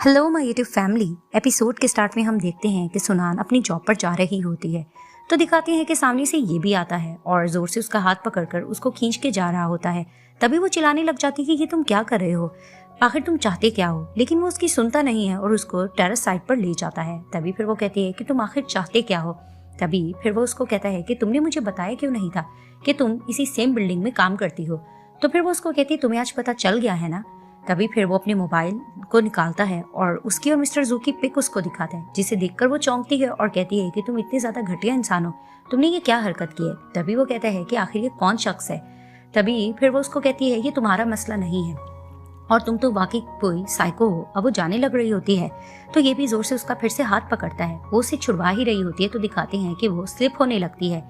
Hello my YouTube family. Episode के start में हम देखते हैं कि सुनान अपनी जॉब पर जा रही होती है तो दिखाते हैं कि सामने से ये भी आता है और जोर से उसका हाथ पकड़कर उसको खींच के जा रहा होता है। तभी वो चिल्लाने लग जाती है कि ये तुम क्या कर रहे हो, आखिर तुम चाहते क्या हो। लेकिन वो उसकी सुनता नहीं है और उसको टेरेस साइड पर ले जाता है। तभी फिर वो कहती है कि तुम आखिर चाहते क्या हो। तभी फिर वो उसको कहता है कि तुमने मुझे बताया क्यों नहीं था कि तुम इसी सेम बिल्डिंग में काम करती हो। तो फिर वो उसको कहती है तुम्हें आज पता चल गया है ना। तभी फिर वो अपने मोबाइल को निकालता है और उसकी और मिस्टर जू की पिक उसको दिखाता है, जिसे देखकर वो चौंकती है और कहती है कि तुम इतने ज्यादा घटिया इंसान हो, तुमने ये क्या हरकत की है। तभी वो कहता है कि आखिर ये कौन शख्स है। तभी फिर वो उसको कहती है ये तुम्हारा मसला नहीं है और तुम तो वाकई कोई साइको हो। अब वो जाने लग रही होती है तो ये भी जोर से उसका फिर से हाथ पकड़ता है। वो उसे छुड़वा ही रही होती है तो दिखाते हैं कि वो स्लिप होने लगती है।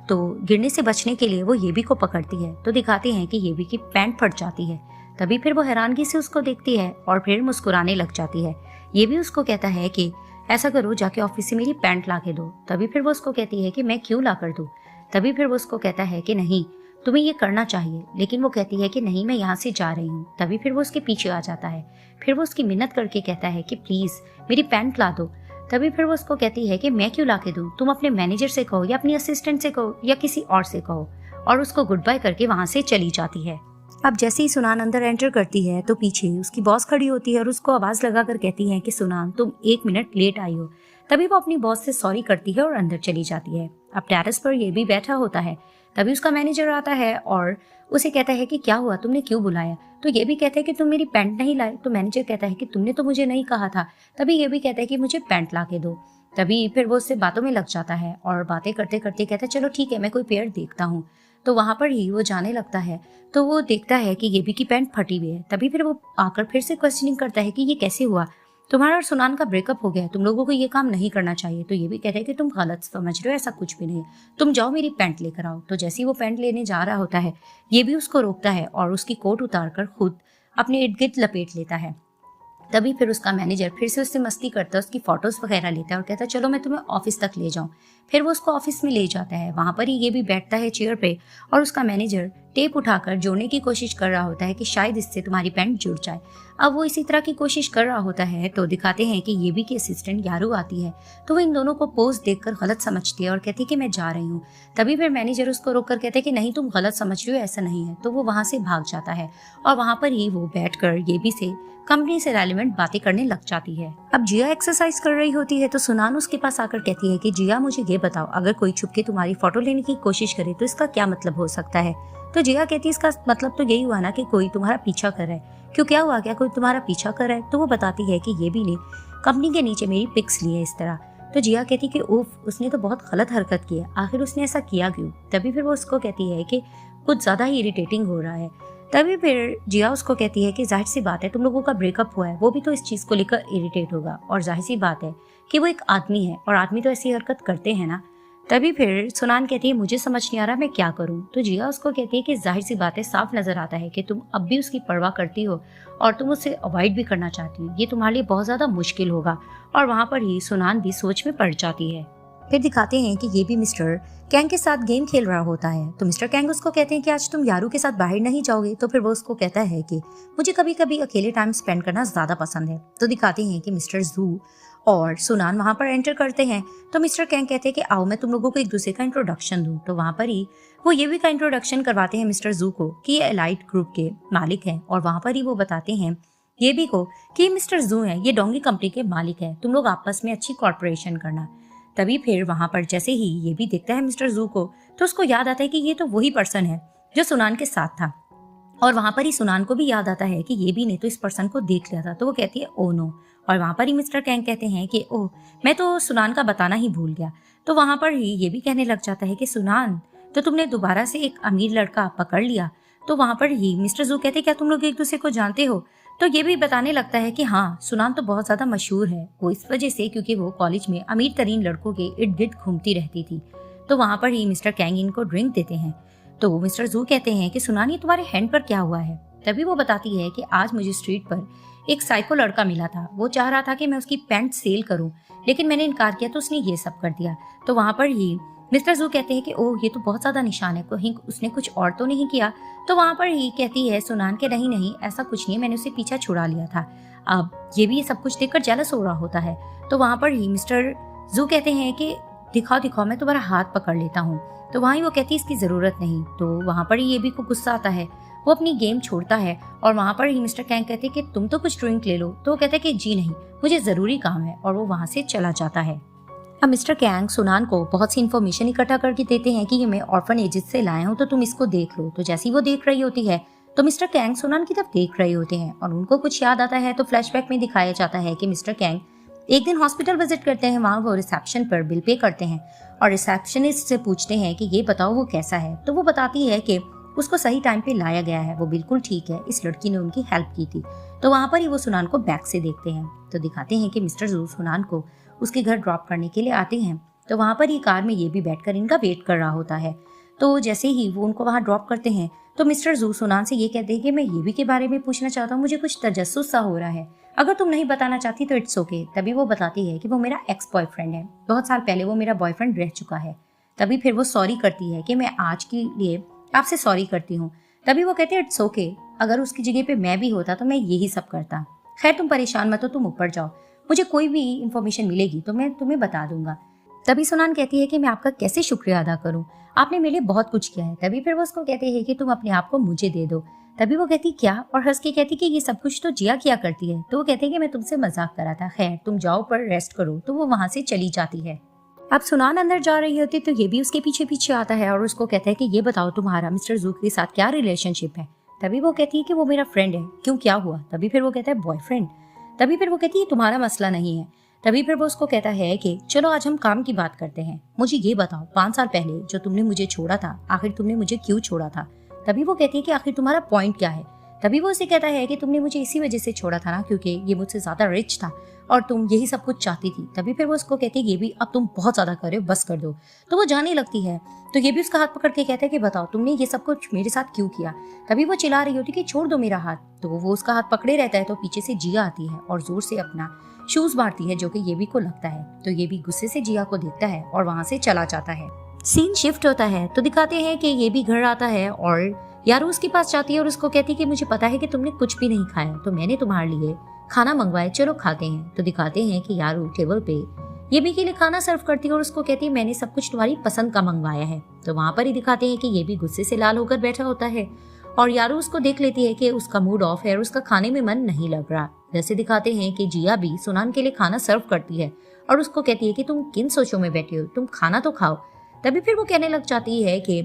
तो गिरने से बचने के लिए वो ये भी को पकड़ती है तो दिखाते हैं कि ये भी की पैंट फट जाती है। तभी फिर वो हैरानगी से उसको देखती है और फिर मुस्कुराने लग जाती है। ये भी उसको कहता है कि ऐसा करो, जाके ऑफिस से मेरी पैंट ला के दो। तभी फिर वो उसको कहती है कि मैं क्यों ला कर दूं। तभी फिर वो उसको कहता है कि नहीं, तुम्हें ये करना चाहिए। लेकिन वो कहती है कि नहीं, मैं यहाँ से जा रही हूँ। तभी फिर वो उसके पीछे आ जाता है। फिर वो उसकी मिन्नत करके कहता है कि प्लीज मेरी पैंट ला दो। तभी फिर वो उसको कहती है कि मैं क्यों ला के दूं, तुम अपने मैनेजर से कहो या अपनी असिस्टेंट से कहो या किसी और से कहो। और उसको गुड बाय करके वहां से चली जाती है। अब जैसे ही सुनान अंदर एंटर करती है तो पीछे उसकी बॉस खड़ी होती है और उसको आवाज लगाकर कहती है कि सुनान तुम 1 मिनट लेट आई हो। तभी वो अपनी बॉस से सॉरी करती है और अंदर चली जाती है। अब टेरेस पर ये भी बैठा होता है। तभी उसका मैनेजर आता है और उसे कहता है कि क्या हुआ, तुमने क्यों बुलाया। तो ये भी कहता है कि तुम मेरी पैंट नहीं लाए। तो मैनेजर कहता है कि तुमने तो मुझे नहीं कहा था। तभी ये भी कहता है कि मुझे पैंट ला के दो। तभी फिर वो उससे बातों में लग जाता है और बातें करते करते कहता है चलो ठीक है, मैं कोई पेयर देखता हूँ। तो वहां पर ही वो जाने लगता है तो वो देखता है कि ये भी की पैंट फटी हुई है। तभी फिर वो आकर फिर से क्वेश्चनिंग करता है कि ये कैसे हुआ, तुम्हारा और सुनान का ब्रेकअप हो गया है, तुम लोगों को ये काम नहीं करना चाहिए। तो ये भी कहता है कि तुम गलत समझ रहे हो, ऐसा कुछ भी नहीं है, तुम जाओ मेरी पैंट लेकर आओ। तो जैसे ही वो पैंट लेने जा रहा होता है ये भी उसको रोकता है और उसकी कोट उतार कर खुद अपने इर्द गिर्द लपेट लेता है। तभी फिर उसका मैनेजर फिर से उससे मस्ती करता है, उसकी फोटोज वगैरह लेता है और कहता है चलो मैं तुम्हें ऑफिस तक ले जाऊं। फिर वो उसको ऑफिस में ले जाता है। वहां पर ही ये भी बैठता है चेयर पे और उसका मैनेजर टेप उठाकर जोड़ने की कोशिश कर रहा होता है कि शायद इससे तुम्हारी पैंट जुड़ जाए। अब वो इसी तरह की कोशिश कर रहा होता है तो दिखाते हैं कि ये भी की असिस्टेंट यारू आती है। तो वो इन दोनों को पोज देखकर गलत समझती है और कहती है कि मैं जा रही हूँ। तभी फिर मैनेजर उसको रोककर कहते हैं कि नहीं, तुम गलत समझ रही हो, ऐसा नहीं है। तो वो वहां से भाग जाता है और वहां पर ही वो बैठकर ये भी से कंपनी से रेलेवेंट बातें करने लग जाती है। अब जिया एक्सरसाइज कर रही होती है तो सुनान उसके पास आकर कहती है कि जिया मुझे ये बताओ, अगर कोई छुप के तुम्हारी फोटो लेने की कोशिश करे तो इसका क्या मतलब हो सकता है। तो जिया कहती है इसका मतलब तो यही हुआ ना कि कोई तुम्हारा पीछा कर रहा है। क्यों, क्या हुआ, क्या कोई तुम्हारा पीछा कर रहा है। तो वो बताती है कि ये भी ने कंपनी के नीचे मेरी पिक्स ली है इस तरह। तो जिया कहती कि उफ, उसने तो बहुत गलत हरकत की है, आखिर उसने ऐसा किया क्यों। तभी फिर वो उसको कहती है कि कुछ ज्यादा ही इरिटेटिंग हो रहा है। तभी फिर जिया उसको कहती है कि जाहिर सी बात है तुम लोगों का ब्रेकअप हुआ है, वो भी तो इस चीज को लेकर इरिटेट होगा और जाहिर सी बात है कि वो एक आदमी है और आदमी तो ऐसी हरकत करते हैं ना। तभी फिर सुनान कहती है मुझे समझ नहीं आ रहा मैं क्या करूं। तो जिया उसको कहती है कि जाहिर सी बात है, साफ नजर आता है कि तुम अब भी उसकी परवाह करती हो और तुम उसे अवॉइड भी करना चाहती हो, ये तुम्हारे लिए बहुत ज्यादा मुश्किल होगा। और वहां पर ही सुनान भी सोच में पड़ जाती है। फिर दिखाते हैं कि ये भी मिस्टर कैंग के साथ गेम खेल रहा होता है। तो मिस्टर कैंग उसको कहते हैं कि आज तुम यारू के साथ बाहर नहीं जाओगे। तो फिर वो उसको कहता है कि मुझे कभी कभी अकेले टाइम स्पेंड करना ज्यादा पसंद है। तो दिखाते हैं कि मिस्टर जू और सुनान वहां पर एंटर करते हैं। तो मिस्टर कैंग कहते हैं कि आओ मैं तुम लोगों को एक दूसरे का इंट्रोडक्शन दूं। तो वहां पर ही वो ये भी का इंट्रोडक्शन करवाते हैं मिस्टर जू को कि ये एलाइट ग्रुप के मालिक हैं। और वहां पर ही वो बताते हैं ये भी को कि ये मिस्टर जू है, ये डोंगी कंपनी के मालिक है, तुम लोग आपस में अच्छी कॉर्पोरेशन करना। तभी फिर वहां पर जैसे ही ये भी देखता है मिस्टर जू को तो उसको याद आता है कि ये तो वही पर्सन है जो सुनान के साथ था। और वहां पर ही सुनान को भी याद आता है कि ये भी ने तो इस पर्सन को देख लिया था। तो वो कहती है ओ नो। और वहां पर ही मिस्टर कैंग कहते हैं कि ओह, मैं तो सुनान का बताना ही भूल गया। तो वहां पर ही ये भी कहने लग जाता है कि सुनान, तो तुमने दोबारा से एक अमीर लड़का पकड़ लिया। तो वहां पर ही मिस्टर जू कहते क्या तुम लोग एक दूसरे को जानते हो। तो ये भी बताने लगता है कि हाँ, सुनान तो बहुत ज्यादा मशहूर है, वो इस वजह से क्योंकि वो कॉलेज में अमीर तरीन लड़कों के इर्द गिर्द घूमती रहती थी। तो वहां पर ही मिस्टर कैंग इनको ड्रिंक देते हैं। तो वो मिस्टर जू कहते हैं कि सुनान, ये तुम्हारे हैंड पर क्या हुआ है। तभी वो बताती है कि आज मुझे स्ट्रीट पर एक साइको लड़का मिला था, वो चाह रहा था कि मैं उसकी पैंट सेल करूं, लेकिन मैंने इनकार किया तो उसने ये सब कर दिया। तो वहां पर ही मिस्टर जू कहते हैं कि ओह, ये तो बहुत ज्यादा निशान है, कहीं उसने कुछ और तो नहीं किया। तो वहां पर ही कहती है सुनान के नहीं नहीं, ऐसा कुछ नहीं, मैंने उसे पीछा छुड़ा लिया था। अब ये भी सब कुछ देखकर जेलस हो रहा होता है। तो वहाँ पर ही मिस्टर जू कहते हैं कि दिखाओ दिखाओ, मैं तुम्हारा हाथ पकड़ लेता हूँ। तो वहाँ ही वो कहती है इसकी जरूरत नहीं। तो वहाँ पर ही ये भी को गुस्सा आता है, वो अपनी गेम छोड़ता है और वहाँ पर ही मिस्टर कैंग कहते हैं कि तुम तो कुछ ड्रिंक ले लो। तो वो कहता है कि जी नहीं, मुझे जरूरी काम है, और वो वहाँ से चला जाता है। अब मिस्टर कैंग सुनान को बहुत सी इन्फॉर्मेशन इकट्ठा करके देते हैं कि ये मैं ऑर्फन एजेस से लाए हूँ, तो तुम इसको देख लो। तो जैसी वो देख रही होती है तो मिस्टर कैंग सुनान की तरफ देख रहे होते हैं और उनको कुछ याद आता है। तो फ्लैशबैक में दिखाया जाता है कि मिस्टर कैंग एक दिन हॉस्पिटल विजिट करते हैं। वहाँ वो रिसेप्शन पर बिल पे करते हैं और रिसेप्शनिस्ट से पूछते हैं कि ये बताओ वो कैसा है। तो वो बताती है कि उसको सही टाइम पे लाया गया है, वो बिल्कुल ठीक है, इस लड़की ने उनकी हेल्प की थी। तो वहाँ पर ही वो सुनान को बैक से देखते हैं। तो दिखाते हैं कि मिस्टर जू सुनान को उसके घर ड्रॉप करने के लिए आते हैं। तो वहाँ पर ही कार में ये भी बैठकर इनका वेट कर रहा होता है। तो जैसे ही वो उनको वहाँ ड्रॉप करते हैं तो मिस्टर जू सुनान से ये कहते हैं कि मैं ये भी के बारे में पूछना चाहता हूँ, मुझे कुछ तजस्सुस सा हो रहा है, अगर तुम नहीं बताना चाहती तो इट्स ओके। तभी वो बताती है कि वो मेरा एक्स बॉयफ्रेंड है, बहुत साल पहले वो मेरा बॉयफ्रेंड रह चुका है। तभी फिर वो सॉरी करती है कि मैं आज के लिए आपसे सॉरी करती हूँ। तभी वो कहते हैं इट्स ओके, अगर उसकी जगह पे मैं भी होता तो मैं यही सब करता। खैर तुम परेशान मत हो, तुम ऊपर जाओ, मुझे कोई भी इन्फॉर्मेशन मिलेगी तो मैं तुम्हें बता दूंगा। तभी सुनान कहती है कि मैं आपका कैसे शुक्रिया अदा करूं, आपने मेरे लिए बहुत कुछ किया है। तभी फिर वो उसको कहते हैं कि तुम अपने आप को मुझे दे दो। तभी वो कहती क्या, और हंस के कहती कि ये सब कुछ तो जिया किया करती है। तो वो कहते हैं कि मैं तुमसे मजाक करा था, खैर तुम जाओ पर रेस्ट करो। तो वो वहां से चली जाती है। अब सुनान अंदर जा रही होती तो ये भी उसके पीछे पीछे आता है और उसको कहता है कि ये बताओ तुम्हारा मिस्टर जू के साथ क्या रिलेशनशिप है। तभी वो कहती है कि वो मेरा फ्रेंड है, क्यों क्या हुआ। तभी फिर वो कहता है बॉयफ्रेंड। तभी फिर वो कहती है तुम्हारा मसला नहीं है। तभी फिर वो उसको कहता है कि चलो आज हम काम की बात करते हैं, मुझे ये बताओ 5 साल पहले जो तुमने मुझे छोड़ा था, आखिर तुमने मुझे क्यों छोड़ा था। तभी वो कहती है कि आखिर तुम्हारा पॉइंट क्या है। तभी वो उसे कहता है कि तुमने मुझे इसी वजह से छोड़ा था ना, क्योंकि ये मुझसे ज्यादा रिच था और तुम यही सब कुछ चाहती थी। तभी फिर वो उसको कहती है ये भी अब तुम बहुत ज्यादा कर रहे हो, बस कर दो। तो वो जाने लगती है। तो ये भी उसका हाथ पकड़ के कहता है कि बताओ तुमने ये सब कुछ मेरे साथ क्यों किया। तभी वो चिल्ला रही होती कि छोड़ दो मेरा हाथ। तो वो उसका हाथ पकड़े रहता है। तो पीछे से जिया आती है और जोर से अपना शूज मारती है, जो कि ये भी को लगता है। तो ये भी गुस्से से जिया को देखता है और वहां से चला जाता है। सीन शिफ्ट होता है तो दिखाते हैं कि ये भी घर आता है और यारू उसके पास जाती है और उसको कहती है कि मुझे पता है कि तुमने कुछ भी नहीं खाया, तो मैंने तुम्हारे लिए खाना मंगवाया, चलो खाते हैं। तो दिखाते हैं कि यारू टेबल पे ये भी के लिए खाना सर्व करती है और उसको कहती है मैंने सब कुछ तुम्हारी पसंद का मंगवाया है। तो वहां पर ही दिखाते हैं कि ये भी गुस्से से लाल होकर बैठा होता है और यारू उसको देख लेती है कि उसका मूड ऑफ है और उसका खाने में मन नहीं लग रहा। जैसे दिखाते हैं कि जिया भी सुनान के लिए खाना सर्व करती है और उसको कहती है कि तुम किन सोचों में बैठे हो, तुम खाना तो खाओ। तभी फिर वो कहने लग जाती है कि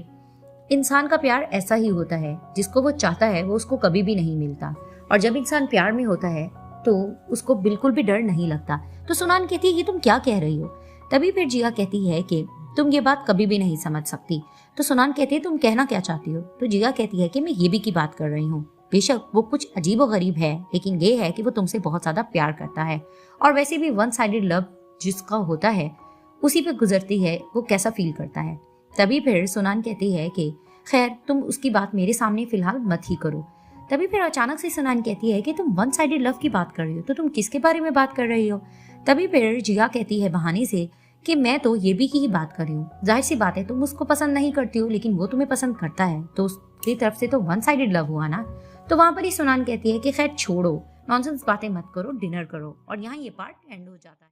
इंसान का प्यार ऐसा ही होता है, जिसको वो चाहता है वो उसको कभी भी नहीं मिलता, और जब इंसान प्यार में होता है तो उसको बिल्कुल भी डर नहीं लगता। तो सुनान कहती है ये तुम क्या कह रही हो। तभी फिर जिया कहती है कि तुम ये बात कभी भी नहीं समझ सकती। तो सुनान कहती है तुम कहना क्या चाहती हो। तो जिया कहती है कि मैं ये भी की बात कर रही हूँ, बेशक वो कुछ अजीब व गरीब है, लेकिन ये है कि वो तुमसे बहुत ज्यादा प्यार करता है, और वैसे भी वन साइडेड लव जिसका होता है उसी पे गुजरती है वो कैसा फील करता है। तभी फिर सुनान कहती है कि खैर तुम उसकी बात मेरे सामने फिलहाल मत ही करो। तभी फिर अचानक से सुनान कहती है कि तुम वन साइडेड लव की बात कर रही हो, तो तुम किसके बारे में बात कर रही हो। तभी फिर जिया कहती है बहाने से कि मैं तो ये भी की ही बात कर रही हूँ, जाहिर सी बात है तुम उसको पसंद नहीं करती हो, लेकिन वो तुम्हें पसंद करता है, तो उसकी तरफ से तो वन साइडेड लव हुआ ना। तो वहां पर ही सुनान कहती है कि खैर छोड़ो, नॉनसेंस बातें मत करो, डिनर करो, और यहाँ ये पार्ट एंड हो जाता है।